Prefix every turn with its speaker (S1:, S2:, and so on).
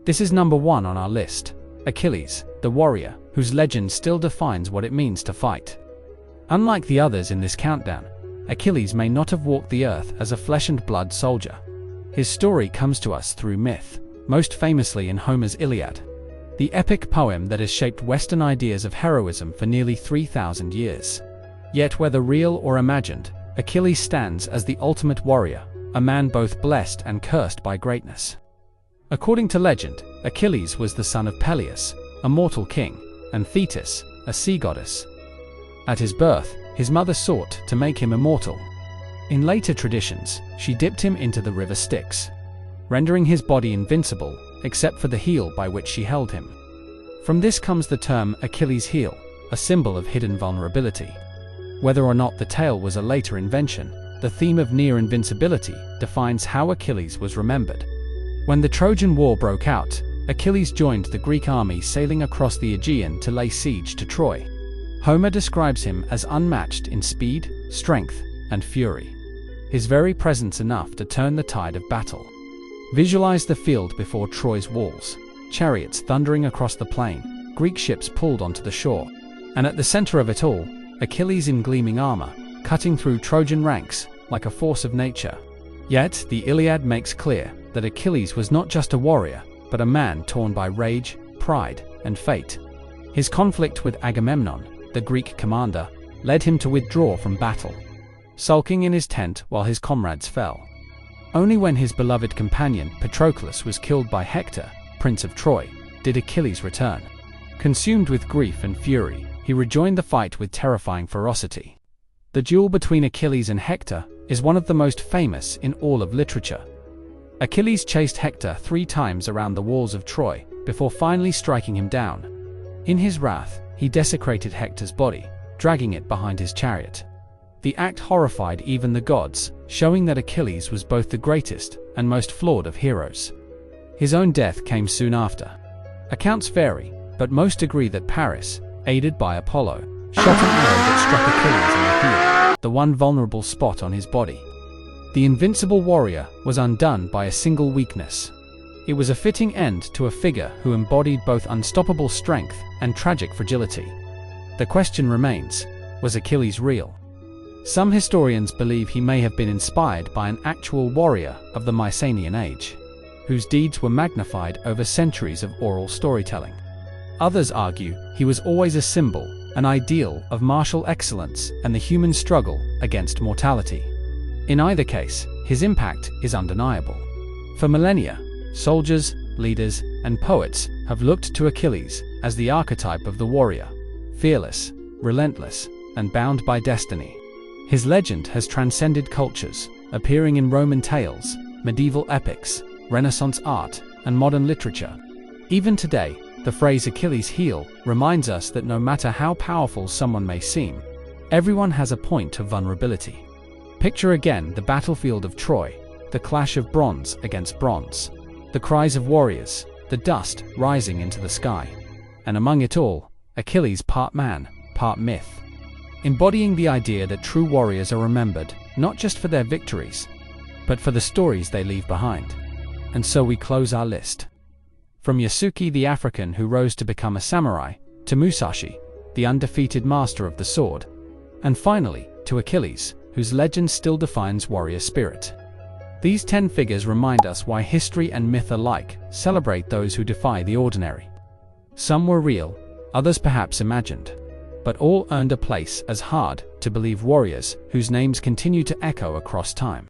S1: This is number 1 on our list: Achilles, the warrior, whose legend still defines what it means to fight. Unlike the others in this countdown, Achilles may not have walked the earth as a flesh and blood soldier. His story comes to us through myth, most famously in Homer's Iliad, the epic poem that has shaped Western ideas of heroism for nearly 3,000 years. Yet whether real or imagined, Achilles stands as the ultimate warrior, a man both blessed and cursed by greatness. According to legend, Achilles was the son of Peleus, a mortal king, and Thetis, a sea goddess. At his birth, his mother sought to make him immortal. In later traditions, she dipped him into the river Styx, rendering his body invincible, except for the heel by which she held him. From this comes the term Achilles' heel, a symbol of hidden vulnerability. Whether or not the tale was a later invention, the theme of near invincibility defines how Achilles was remembered. When the Trojan War broke out, Achilles joined the Greek army sailing across the Aegean to lay siege to Troy. Homer describes him as unmatched in speed, strength, and fury, his very presence enough to turn the tide of battle. Visualize the field before Troy's walls, chariots thundering across the plain, Greek ships pulled onto the shore, and at the center of it all, Achilles in gleaming armor, cutting through Trojan ranks like a force of nature. Yet, the Iliad makes clear that Achilles was not just a warrior, but a man torn by rage, pride, and fate. His conflict with Agamemnon, the Greek commander, led him to withdraw from battle, sulking in his tent while his comrades fell. Only when his beloved companion Patroclus was killed by Hector, Prince of Troy, did Achilles return. Consumed with grief and fury, he rejoined the fight with terrifying ferocity. The duel between Achilles and Hector is one of the most famous in all of literature. Achilles chased Hector 3 times around the walls of Troy before finally striking him down. In his wrath, he desecrated Hector's body, dragging it behind his chariot. The act horrified even the gods, showing that Achilles was both the greatest and most flawed of heroes. His own death came soon after. Accounts vary, but most agree that Paris, aided by Apollo, shot an arrow that struck Achilles in the heel, the one vulnerable spot on his body. The invincible warrior was undone by a single weakness. It was a fitting end to a figure who embodied both unstoppable strength and tragic fragility. The question remains, was Achilles real? Some historians believe he may have been inspired by an actual warrior of the Mycenaean age, whose deeds were magnified over centuries of oral storytelling. Others argue he was always a symbol, an ideal of martial excellence and the human struggle against mortality. In either case, his impact is undeniable. For millennia, soldiers, leaders, and poets have looked to Achilles as the archetype of the warrior, fearless, relentless, and bound by destiny. His legend has transcended cultures, appearing in Roman tales, medieval epics, Renaissance art, and modern literature. Even today, the phrase Achilles' heel reminds us that no matter how powerful someone may seem, everyone has a point of vulnerability. Picture again the battlefield of Troy, the clash of bronze against bronze, the cries of warriors, the dust rising into the sky. And among it all, Achilles part man, part myth, embodying the idea that true warriors are remembered not just for their victories, but for the stories they leave behind. And so we close our list. From Yasuke the African who rose to become a samurai, to Musashi, the undefeated master of the sword, and finally, to Achilles, whose legend still defines warrior spirit. These 10 figures remind us why history and myth alike celebrate those who defy the ordinary. Some were real, others perhaps imagined, but all earned a place as hard-to-believe warriors whose names continue to echo across time.